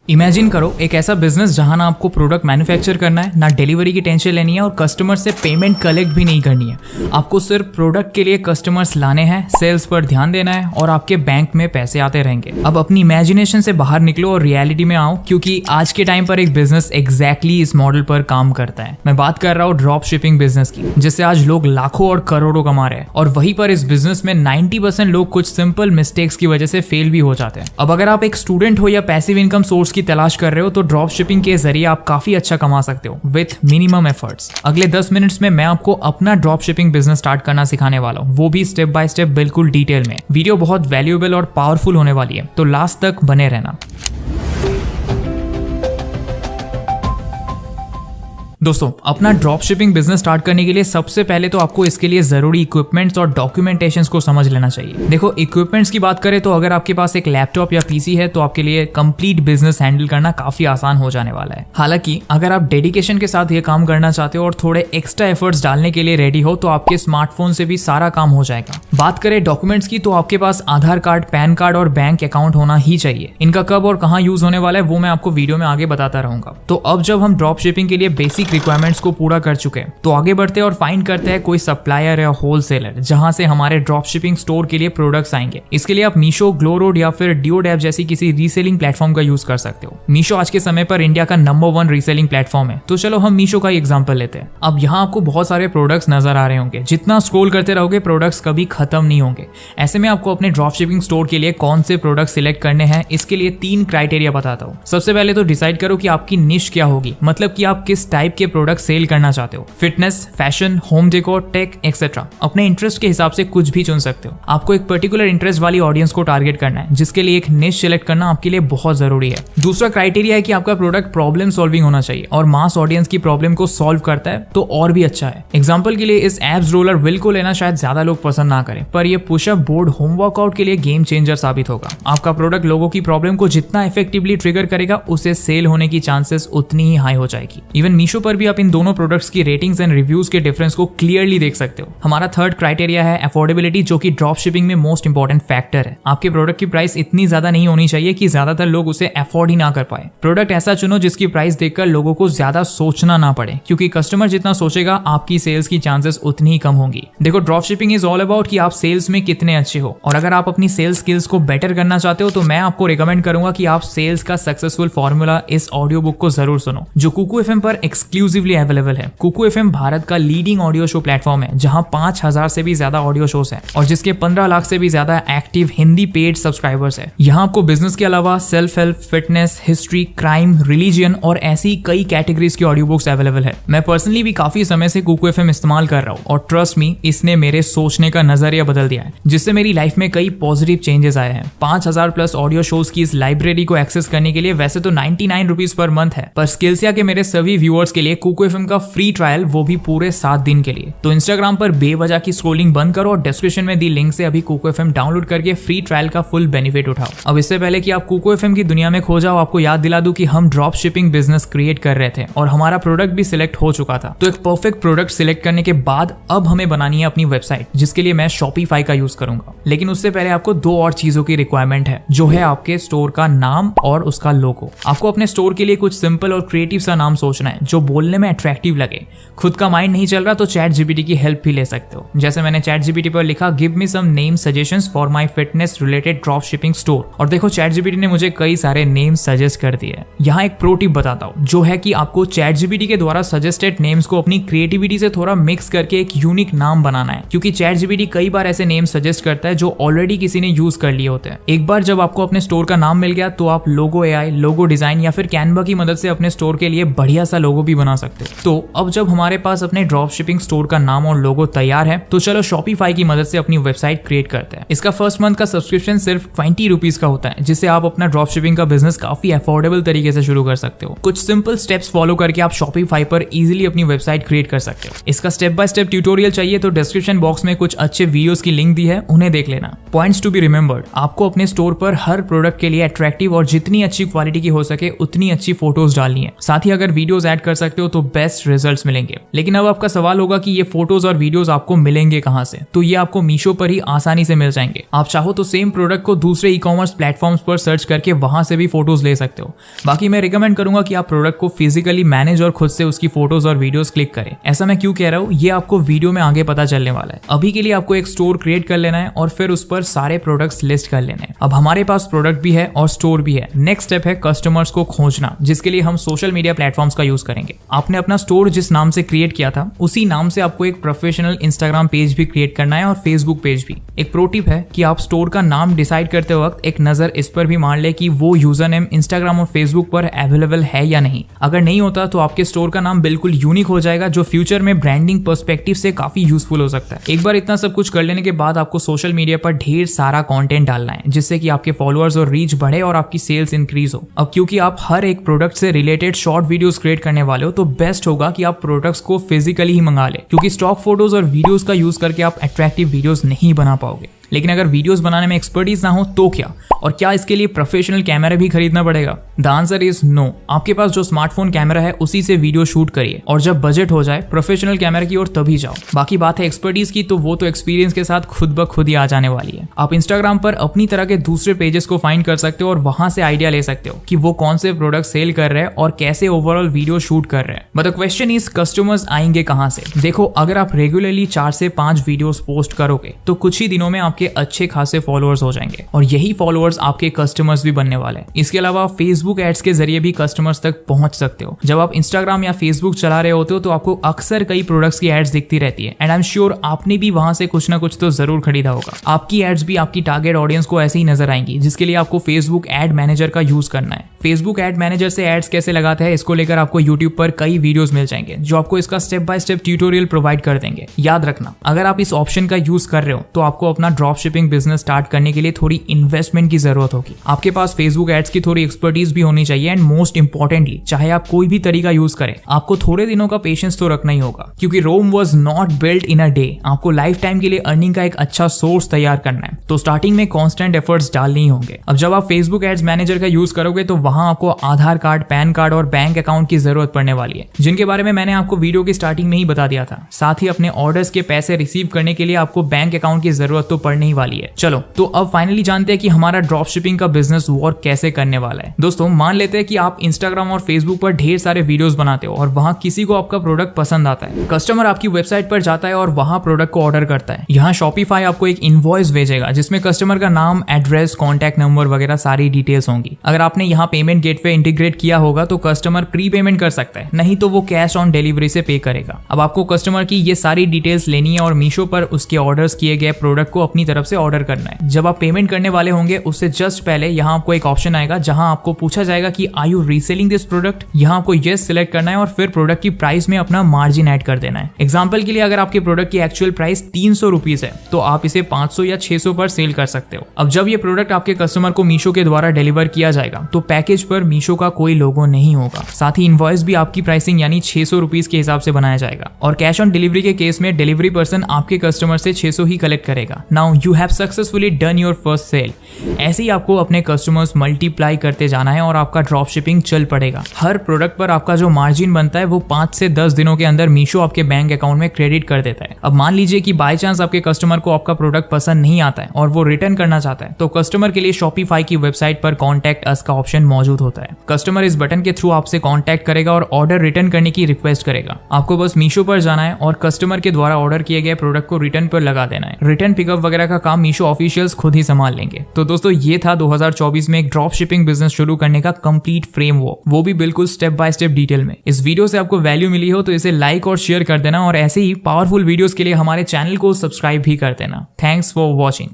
Imagine करो एक ऐसा बिजनेस जहां ना आपको प्रोडक्ट मैन्युफैक्चर करना है, ना डिलीवरी की टेंशन लेनी है और कस्टमर से पेमेंट कलेक्ट भी नहीं करनी है। आपको सिर्फ प्रोडक्ट के लिए कस्टमर्स लाने हैं, सेल्स पर ध्यान देना है और आपके बैंक में पैसे आते रहेंगे। अब अपनी इमेजिनेशन से बाहर निकलो और रियलिटी में आओ, क्योंकि आज के टाइम पर एक बिजनेस एग्जैक्टली इस मॉडल पर काम करता है। मैं बात कर रहा हूँ ड्रॉप शिपिंग बिजनेस की, जिससे आज लोग लाखों और करोड़ों कमा रहे हैं। और वहीं पर इस बिजनेस में 90% लोग कुछ सिंपल मिस्टेक्स की वजह से फेल भी हो जाते हैं। अब अगर आप एक स्टूडेंट हो या पैसिव इनकम सोर्स की तलाश कर रहे हो तो ड्रॉप शिपिंग के जरिए आप काफी अच्छा कमा सकते हो विथ मिनिमम एफर्ट्स। अगले 10 मिनट्स में मैं आपको अपना ड्रॉप शिपिंग बिजनेस स्टार्ट करना सिखाने वाला हूँ, वो भी स्टेप बाय स्टेप, बिल्कुल डिटेल में। वीडियो बहुत वैल्यूएबल और पावरफुल होने वाली है, तो लास्ट तक बने रहना। दोस्तों, अपना ड्रॉप शिपिंग बिजनेस स्टार्ट करने के लिए सबसे पहले तो आपको इसके लिए जरूरी इक्विपमेंट्स और डॉक्यूमेंटेशंस को समझ लेना चाहिए। देखो, इक्विपमेंट्स की बात करें तो अगर आपके पास एक लैपटॉप या पीसी है तो आपके लिए कंप्लीट बिजनेस हैंडल करना काफी आसान हो जाने वाला है। हालांकि अगर आप डेडिकेशन के साथ ये काम करना चाहते हो और थोड़े एक्स्ट्रा एफर्ट्स डालने के लिए रेडी हो तो आपके स्मार्टफोन से भी सारा काम हो जाएगा। बात करें डॉक्यूमेंट्स की तो आपके पास आधार कार्ड, पैन कार्ड और बैंक अकाउंट होना ही चाहिए। इनका कब और कहाँ यूज होने वाला है वो मैं आपको वीडियो में आगे बताता रहूंगा। तो अब जब हम ड्रॉप शिपिंग के लिए बेसिक रिक्वायरमेंट्स को पूरा कर चुके हैं तो आगे बढ़ते हैं और फाइंड करते हैं कोई सप्लायर या होलसेलर जहां से हमारे ड्रॉप शिपिंग स्टोर के लिए प्रोडक्ट्स आएंगे। इसके लिए आप मीशो, ग्लोरोड या फिर डियोडेप जैसी किसी रीसेलिंग प्लेटफॉर्म का यूज कर सकते हो। मीशो आज के समय पर इंडिया का नंबर 1 रीसेलिंग प्लेटफॉर्म है, तो चलो हम मीशो का एग्जांपल लेते हैं। अब यहाँ आपको बहुत सारे प्रोडक्ट्स नजर आ रहे होंगे, जितना स्क्रॉल करते रहोगे प्रोडक्ट्स कभी खत्म नहीं होंगे। ऐसे में आपको अपने ड्रॉप शिपिंग स्टोर के लिए कौन से प्रोडक्ट सिलेक्ट करने हैं, इसके लिए 3 क्राइटेरिया बताता हूँ। सबसे पहले तो डिसाइड करो कि आपकी निश क्या होगी, मतलब कि आप किस टाइप के प्रोडक्ट सेल करना चाहते हो। Fitness, fashion, home decor, tech etcetera. अपने इंटरेस्ट के हिसाब से कुछ भी चुन सकते हो। आपको एक पर्टिकुलर इंटरेस्ट वाली ऑडियंस को टारगेट करना है, जिसके लिए एक निश सिलेक्ट करना आपके लिए बहुत जरूरी है। दूसरा क्राइटेरिया है कि आपका प्रोडक्ट प्रॉब्लम सॉल्विंग होना चाहिए और मास ऑडियंस की प्रॉब्लम को सॉल्व करता है तो और भी अच्छा है। एग्जाम्पल के लिए इस एब्स रोलर व्हील को लेना शायद ज्यादा लोग पसंद ना करें, पर यह पुशअप बोर्ड होम वर्कआउट के लिए गेम चेंजर साबित होगा। आपका प्रोडक्ट लोगों की प्रॉब्लम को जितना इफेक्टिवली ट्रिगर करेगा, उसे सेल होने की चांसेस उतनी ही हाई हो जाएगी। इवन मीशो पर भी आप इन दोनों प्रोडक्ट्स की रेटिंग्स एंड रिव्यूज के डिफरेंस को क्लियरली देख सकते हो। हमारा थर्ड क्राइटेरिया है अफोर्डेबिलिटी, जो कि ड्रॉप शिपिंग में मोस्ट इंपॉर्टेंट फैक्टर है। आपके प्रोडक्ट की प्राइस इतनी ज्यादा नहीं होनी चाहिए कि ज्यादातर लोग उसे अफोर्ड ही ना कर पाए। प्रोडक्ट ऐसा चुनो जिसकी प्राइस देखकर लोगों को ज्यादा सोचना ना पड़े, क्योंकि कस्टमर जितना सोचेगा आपकी सेल्स की चांसेस उतनी ही कम होंगी। देखो, drop shipping is all about कि आप सेल्स में कितने अच्छे हो, और अगर आप अपनी सेल्स स्किल्स को बेटर करना चाहते हो तो मैं आपको रिकमेंड करूंगा कि आप सेल्स का सक्सेसफुल फॉर्मूला इस ऑडियो बुक को जरूर सुनो, जो कुकू एफएम पर एक्सक्लूसिवली अवेलेबल है। कुकू एफएम भारत का लीडिंग ऑडियो शो प्लेटफॉर्म है, जहां 5000 से भी ज्यादा ऑडियो शोज हैं और जिसके 15 लाख से भी ज्यादा एक्टिव हिंदी पेड सब्सक्राइबर्स हैं। यहां आपको बिजनेस के अलावा self help, fitness, history, crime, religion और ऐसी कई कैटेगरीज की ऑडियो बुक्स अवेलेबल है। मैं पर्सनली भी काफी समय से कुकू एफएम इस्तेमाल कर रहा हूं और ट्रस्ट मी, इसने मेरे सोचने का नजरिया बदल दिया है, जिससे मेरी लाइफ में कई पॉजिटिव चेंजेस आए हैं। 5000 प्लस ऑडियो शोज की इस लाइब्रेरी को एक्सेस करने के लिए वैसे तो 99 रुपीज पर मंथ है, पर स्किल्सिया के मेरे सभी व्यूअर्स के लिए कुकू एफएम का फ्री ट्रायल, वो भी पूरे 7 दिन के लिए। तो इंस्टाग्राम पर बेवजह की स्क्रोलिंग बंद करो और डिस्क्रिप्शन में दी लिंक से अभी कुकू एफएम डाउनलोड करके फ्री ट्रायल का फुल बेनिफिट उठाओ। अब इससे पहले कि आप कुकू एफएम की दुनिया में खो जाओ, आपको याद दिला दूं कि हम ड्रॉप शिपिंग बिजनेस क्रिएट कर रहे थे और हमारा प्रोडक्ट भी सिलेक्ट हो चुका था। तो एक परफेक्ट प्रोडक्ट सिलेक्ट करने के बाद अब हमें बनानी है अपनी वेबसाइट, जिसके लिए मैं शॉपिफाई का यूज करूंगा। लेकिन उससे पहले आपको 2 और चीजों की रिक्वायरमेंट है, जो है आपके स्टोर का नाम और उसका लोगो। आपको अपने स्टोर के लिए कुछ सिंपल और क्रिएटिव सा नाम सोचना है, जो बोलने में अट्रैक्टिव लगे। खुद का माइंड नहीं चल रहा तो चैट जीपीटी की हेल्प भी ले सकते हो। जैसे मैंने चैट जीपीटी पर लिखा, give me some name suggestions for my fitness related dropshipping store, और देखो चैट जीपीटी ने मुझे कई सारे नेम सजेस्ट कर दिए। यहाँ एक प्रो टिप बताता हूँ, जो है कि आपको चैट जीपीटी के द्वारा सजेस्टेड नेम्स को अपनी क्रिएटिविटी से थोड़ा मिक्स करके एक यूनिक नाम बनाना है, क्योंकि चैट जीपीटी कई बार ऐसे नेम सजेस्ट करता है जो ऑलरेडी किसी ने यूज कर लिए होते हैं। एक बार जब आपको अपने स्टोर का नाम मिल गया तो आप लोगो एआई, लोगो डिजाइन या फिर कैनवा की मदद से अपने स्टोर के लिए बढ़िया सा लोगो भी बना सकते हो। तो अब जब हमारे पास अपने ड्रॉप शिपिंग स्टोर का नाम और लोगो तैयार है तो चलो शॉपिफाई की मदद से अपनी वेबसाइट क्रिएट करते हैं। इसका फर्स्ट मंथ का सब्सक्रिप्शन सिर्फ 20 रुपीज का होता है, जिससे आप अपना ड्रॉप शिपिंग का बिजनेस काफी अफोर्डेबल तरीके से शुरू कर सकते हो। कुछ सिंपल स्टेप्स फॉलो करके आप शॉपिफाई पर इजीली अपनी वेबसाइट क्रिएट कर सकते हो। इसका स्टेप बाय स्टेप ट्यूटोरियल चाहिए तो डिस्क्रिप्शन बॉक्स में कुछ अच्छे वीडियोस की लिंक दी है, उन्हें देख लेना। पॉइंट्स टू बी रिमेंबर्ड, आपको अपने स्टोर पर हर प्रोडक्ट के लिए अट्रैक्टिव और जितनी अच्छी क्वालिटी की हो सके उतनी अच्छी फोटोज डालनी है। साथ ही अगर वीडियोस ऐड कर सकते सकते हो तो बेस्ट रिजल्ट्स मिलेंगे। लेकिन अब आपका सवाल होगा कि ये फोटोज और वीडियोस आपको मिलेंगे कहां से? तो ये आपको मीशो पर ही आसानी से मिल जाएंगे। आप चाहो तो सेम प्रोडक्ट को दूसरे ई-कॉमर्स प्लेटफॉर्म्स पर सर्च करके वहां से भी फोटोज ले सकते हो। बाकी मैं रिकमेंड करूंगा कि आप प्रोडक्ट को फिजिकली मैनेज और खुद से उसकी फोटोज और वीडियोस क्लिक करें। ऐसा मैं क्यों कह रहा हूँ, ये आपको वीडियो में आगे पता चलने वाला है। अभी के लिए आपको एक स्टोर क्रिएट कर लेना है और फिर उस पर सारे प्रोडक्ट्स लिस्ट कर लेने हैं। अब हमारे पास प्रोडक्ट भी है और स्टोर भी है। नेक्स्ट स्टेप है कस्टमर्स को खोजना, जिसके लिए हम सोशल मीडिया प्लेटफॉर्म्स का यूज करेंगे। आपने अपना स्टोर जिस नाम से क्रिएट किया था उसी नाम से आपको एक प्रोफेशनल इंस्टाग्राम पेज भी क्रिएट करना है और फेसबुक पेज भी। एक प्रो टिप है कि आप स्टोर का नाम डिसाइड करते वक्त एक नजर इस पर भी मार ले कि वो यूजर नेम इंस्टाग्राम और फेसबुक पर अवेलेबल है या नहीं। अगर नहीं होता तो आपके स्टोर का नाम बिल्कुल यूनिक हो जाएगा, जो फ्यूचर में ब्रांडिंग पर्सपेक्टिव से काफी यूजफुल हो सकता है। एक बार इतना सब कुछ कर लेने के बाद आपको सोशल मीडिया पर ढेर सारा कंटेंट डालना है, जिससे कि आपके फॉलोअर्स और रीच बढ़े और आपकी सेल्स इंक्रीज हो। अब क्योंकि आप हर एक प्रोडक्ट से रिलेटेड शॉर्ट वीडियोस क्रिएट करने वाले हो, तो बेस्ट होगा कि आप प्रोडक्ट्स को फिजिकली ही मंगा ले, क्योंकि स्टॉक फोटोज और वीडियोस का यूज करके आप अट्रैक्टिव वीडियोस नहीं बना पाओगे। लेकिन अगर वीडियोस बनाने में एक्सपर्टीज ना हो तो क्या? और क्या इसके लिए प्रोफेशनल कैमरा भी खरीदना पड़ेगा? The answer is no. आपके पास जो स्मार्टफोन कैमरा है उसी से वीडियो शूट करिए और जब बजट हो जाए प्रोफेशनल कैमरा की ओर तभी जाओ। बाकी बात है एक्सपर्टीज की, तो वो तो एक्सपीरियंस के साथ खुद ब खुद ही आ जाने वाली है। आप इंस्टाग्राम पर अपनी तरह के दूसरे पेजेस को फाइंड कर सकते हो और वहां से आइडिया ले सकते हो कि वो कौन से प्रोडक्ट सेल कर रहे हैं और कैसे ओवरऑल वीडियो शूट कर रहे हैं। But the question is customers आएंगे कहां से? देखो, अगर आप रेगुलरली 4 से 5 वीडियोस पोस्ट करोगे तो कुछ ही दिनों में आपके अच्छे खासे फॉलोअर्स हो जाएंगे और यही फॉलोअर्स आपके कस्टमर्स भी बनने वाले हैं। इसके अलावा आप फेसबुक एड्स के जरिए भी कस्टमर्स तक पहुंच सकते हो। जब आप इंस्टाग्राम या फेसबुक चला रहे होते हो तो आपको अक्सर कई प्रोडक्ट्स की एड्स दिखती रहती है एंड आई एम श्योर आपने भी वहां से कुछ ना कुछ तो जरूर खरीदा होगा। आपकी एड्स भी आपकी टारगेट ऑडियंस को ऐसे ही नजर आएंगी, जिसके लिए आपको फेसबुक एड मैनेजर का यूज करना है। फेसबुक एड मैनेजर से एड्स कैसे लगाते हैं इसको लेकर आपको यूट्यूब पर कई वीडियोस मिल जाएंगे जो आपको इसका step by step tutorial provide कर देंगे। याद रखना, अगर आप इस ऑप्शन का यूज कर रहे हो तो आपको अपना ड्रॉप शिपिंग बिजनेस स्टार्ट करने के लिए थोड़ी इन्वेस्टमेंट की जरूरत होगी। आपके पास फेसबुक एड्स की थोड़ी एक्सपर्टीज भी होनी चाहिए एंड मोस्ट इंपॉर्टेंटली, चाहे आप कोई भी तरीका यूज करें, आपको थोड़े दिनों का पेशेंस तो रखना ही होगा, क्योंकि Rome was not built in a day. आपको लाइफ टाइम के लिए अर्निंग का एक अच्छा सोर्स तैयार करना है, तो स्टार्टिंग में कांस्टेंट एफर्ट्स डालने ही होंगे। अब जब आप फेसबुक एड्स मैनेजर का यूज करोगे तो वहां आपको आधार कार्ड, पैन कार्ड और बैंक अकाउंट की जरूरत पड़ने वाली है, जिनके बारे में मैंने आपको वीडियो की स्टार्टिंग में ही बता दिया था। साथ ही अपने ऑर्डर्स के पैसे रिसीव करने के लिए आपको बैंक अकाउंट की जरूरत तो पड़ने ही वाली है। चलो, तो अब फाइनली जानते हैं कि हमारा ड्रॉप शिपिंग का बिजनेस वर्क कैसे करने वाला है। दोस्तों, मान लेते हैं कि आप इंस्टाग्राम और फेसबुक पर ढेर सारे वीडियोस बनाते हो और वहां किसी को आपका प्रोडक्ट पसंद आता है। कस्टमर आपकी वेबसाइट पर जाता है और वहां प्रोडक्ट को ऑर्डर करता है। यहाँ शॉपिफाई आपको एक इनवॉइस भेजेगा जिसमें कस्टमर का नाम, एड्रेस, कॉन्टैक्ट नंबर वगैरह सारी डिटेल्स होंगी। अगर आपने यहाँ पेमेंट गेटवे इंटीग्रेट किया होगा तो कस्टमर प्री पेमेंट कर सकता है, नहीं तो वो कैश ऑन डिलीवरी से पे करेगा। अब आपको कस्टमर की ये सारी डिटेल्स लेनी है और मीशो पर उसके ऑर्डर्स किए गए प्रोडक्ट को अपनी तरफ से ऑर्डर करना है। जब आप पेमेंट करने वाले होंगे उससे जस्ट पहले यहाँ आपको एक ऑप्शन आएगा जहां आपको पूछा जाएगा कि are you reselling this product. यहाँ आपको यस सिलेक्ट करना है और फिर प्रोडक्ट की प्राइस में अपना मार्जिन ऐड कर देना है। एग्जांपल के लिए, अगर आपके प्रोडक्ट की एक्चुअल प्राइस 300 रुपीज है तो आप इसे 500 या 600 पर सेल कर सकते हो। अब जब ये प्रोडक्ट आपके कस्टमर को मीशो के द्वारा डिलीवर किया जाएगा तो पैकेज पर मीशो का कोई लोगो नहीं होगा। साथ ही इनवॉइस भी आपकी प्राइसिंग यानी 600 रुपीज के हिसाब से बनाया जाएगा और कैश ऑन डिलीवरी के केस में डिलीवरी पर्सन आपके कस्टमर से 600 ही कलेक्ट करेगा। Now you have successfully done your first sale. ऐसे ही आपको अपने कस्टमर्स मल्टीप्लाई करते जाना है और आपका ड्रॉप शिपिंग चल पड़ेगा। हर प्रोडक्ट पर आपका जो मार्जिन बनता है वो 5 से 10 दिनों के अंदर मीशो आपके बैंक अकाउंट में क्रेडिट कर देता है। अब मान लीजिए कि बाय चांस आपके कस्टमर को आपका प्रोडक्ट पसंद नहीं आता है और वो रिटर्न करना चाहता है, तो कस्टमर के लिए शॉपिफाई की वेबसाइट पर कॉन्टैक्ट अस का ऑप्शन मौजूद होता है। कस्टमर इस बटन के थ्रू आपसे कॉन्टैक्ट करेगा और ऑर्डर रिटर्न करने की रिक्वेस्ट करेगा। आपको बस मीशो पर जाना है और कस्टमर के द्वारा ऑर्डर किए गए प्रोडक्ट को रिटर्न पर लगा देना है। रिटर्न पिकअप वगैरह का काम मीशो ऑफिशियल्स खुद ही संभाल लेंगे। तो दोस्तों, ये था 2024 में एक ड्रॉप शिपिंग बिजनेस शुरू करने का कंप्लीट फ्रेमवर्क, वो भी बिल्कुल स्टेप बाय स्टेप डिटेल में। इस वीडियो से आपको वैल्यू मिली हो तो इसे लाइक और शेयर कर देना और ऐसे ही पावरफुल वीडियोस के लिए हमारे चैनल को सब्सक्राइब भी कर देना। Thanks for watching.